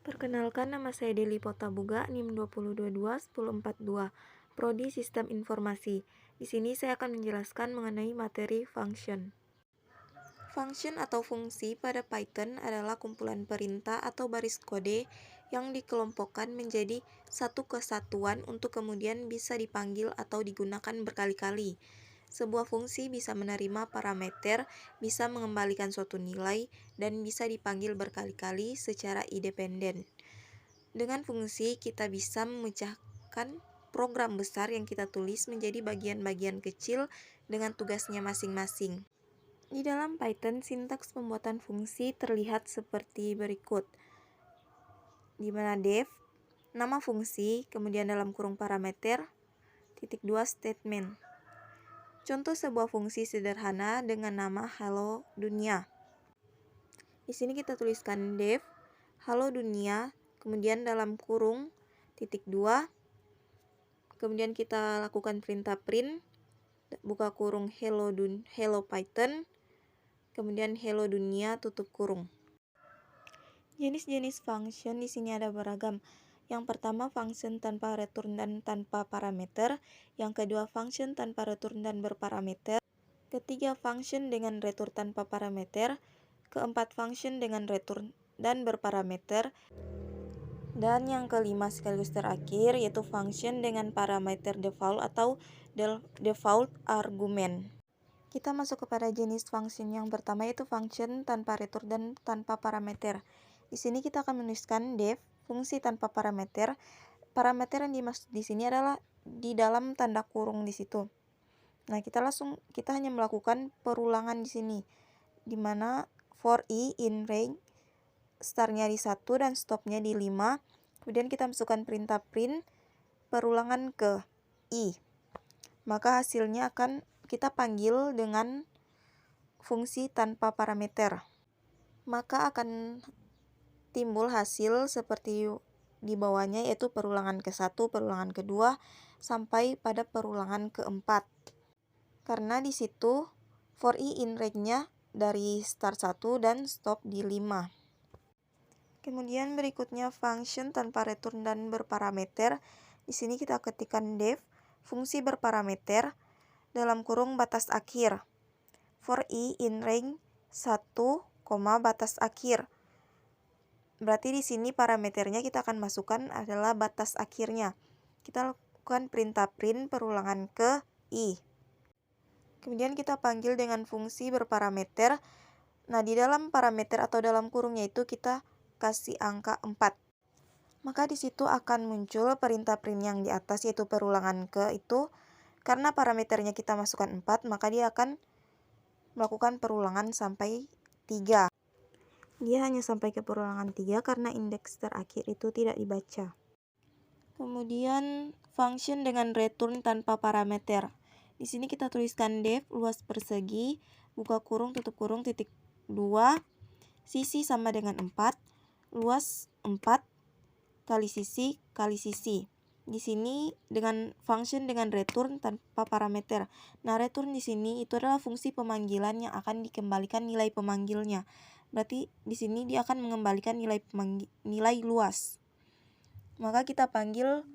Perkenalkan, nama saya Deli Potabuga, NIM 2022-1042, Prodi Sistem Informasi. Di sini saya akan menjelaskan mengenai materi function. Function atau fungsi pada Python adalah kumpulan perintah atau baris kode yang dikelompokkan menjadi satu kesatuan untuk kemudian bisa dipanggil atau digunakan berkali-kali. Sebuah fungsi bisa menerima parameter, bisa mengembalikan suatu nilai, dan bisa dipanggil berkali-kali secara independen. Dengan fungsi, kita bisa memecahkan program besar yang kita tulis menjadi bagian-bagian kecil dengan tugasnya masing-masing. Di dalam Python, sintaks pembuatan fungsi terlihat seperti berikut, di mana def, nama fungsi, kemudian dalam kurung parameter, titik 2 statement. Contoh sebuah fungsi sederhana dengan nama halo dunia. Di sini kita tuliskan def, halo dunia, kemudian dalam kurung, titik 2, kemudian kita lakukan perintah print, buka kurung hello Python, kemudian hello dunia, tutup kurung. Jenis-jenis function di sini ada beragam. Yang pertama, function tanpa return dan tanpa parameter. Yang kedua, function tanpa return dan berparameter. Ketiga, function dengan return tanpa parameter. Keempat, function dengan return dan berparameter. Dan yang kelima sekaligus terakhir yaitu function dengan parameter default atau default argument. Kita masuk kepada jenis function yang pertama yaitu function tanpa return dan tanpa parameter. Di sini kita akan menuliskan def, fungsi tanpa parameter. Parameter yang dimaksud di sini adalah di dalam tanda kurung di situ. Nah, kita hanya melakukan perulangan di sini, di mana for i in range startnya di 1 dan stopnya di 5. Kemudian kita masukkan perintah print perulangan ke i. Maka hasilnya akan kita panggil dengan fungsi tanpa parameter. Maka akan timbul hasil seperti di bawahnya yaitu perulangan ke-1, perulangan kedua, sampai pada perulangan ke-4. Karena di situ for i in range-nya dari start 1 dan stop di 5. Kemudian berikutnya function tanpa return dan berparameter. Di sini kita ketikkan def, fungsi berparameter, dalam kurung batas akhir. For i in range 1, batas akhir. Berarti di sini parameternya kita akan masukkan adalah batas akhirnya. Kita lakukan perintah print perulangan ke i. Kemudian kita panggil dengan fungsi berparameter. Nah, di dalam parameter atau dalam kurungnya itu kita kasih angka 4. Maka di situ akan muncul perintah print yang di atas yaitu perulangan ke itu. Karena parameternya kita masukkan 4, maka dia akan melakukan perulangan sampai 3. Dia hanya sampai ke perulangan 3 karena indeks terakhir itu tidak dibaca. Kemudian function dengan return tanpa parameter. Di sini kita tuliskan def luas persegi, buka kurung, tutup kurung, titik 2, sisi sama dengan 4, luas 4 kali sisi. Di sini dengan function dengan return tanpa parameter. Nah, return di sini itu adalah fungsi pemanggilan yang akan dikembalikan nilai pemanggilnya. Berarti di sini dia akan mengembalikan nilai luas. Maka kita panggil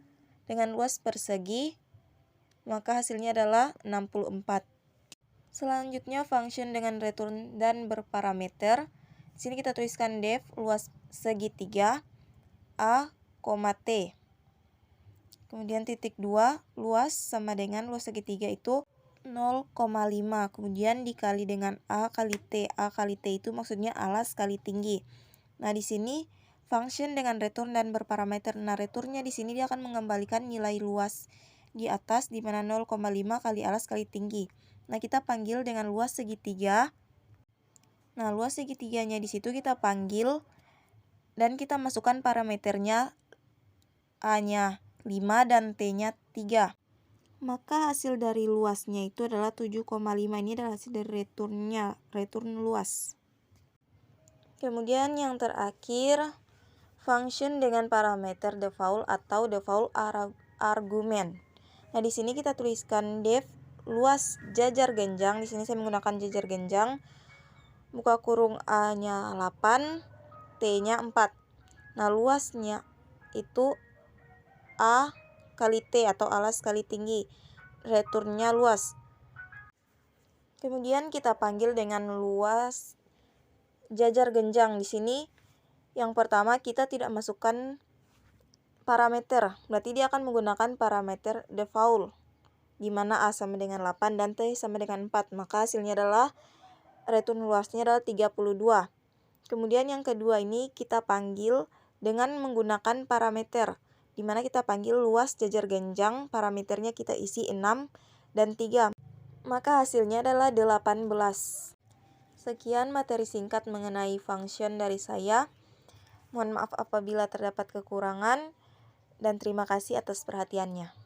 dengan luas persegi, maka hasilnya adalah 64. Selanjutnya function dengan return dan berparameter. Di sini kita tuliskan def luas segitiga a, t. Kemudian titik 2, luas sama dengan luas segitiga itu 0,5, kemudian dikali dengan A kali T. A kali T itu maksudnya alas kali tinggi. Nah, di sini function dengan return dan berparameter. Nah, returnnya di sini dia akan mengembalikan nilai luas di atas di mana 0,5 kali alas kali tinggi. Nah, kita panggil dengan luas segitiga. Nah, luas segitiganya di situ kita panggil dan kita masukkan parameternya A-nya 5 dan T-nya 3. Maka hasil dari luasnya itu adalah 7,5. Ini adalah hasil dari return luas. Kemudian yang terakhir, function dengan parameter default atau default argument. Nah, di sini kita tuliskan def luas jajar genjang. Di sini saya menggunakan jajar genjang. Buka kurung A-nya 8, T-nya 4. Nah, luasnya itu A kali T atau alas kali tinggi. Returnnya luas. Kemudian kita panggil dengan luas jajar genjang. Di sini yang pertama kita tidak masukkan parameter. Berarti dia akan menggunakan parameter default, di mana A sama dengan 8 dan T sama dengan 4. Maka hasilnya adalah return luasnya adalah 32. Kemudian yang kedua ini kita panggil dengan menggunakan parameter, di mana kita panggil luas jajar genjang, parameternya kita isi 6 dan 3. Maka hasilnya adalah 18. Sekian materi singkat mengenai function dari saya. Mohon maaf apabila terdapat kekurangan, dan terima kasih atas perhatiannya.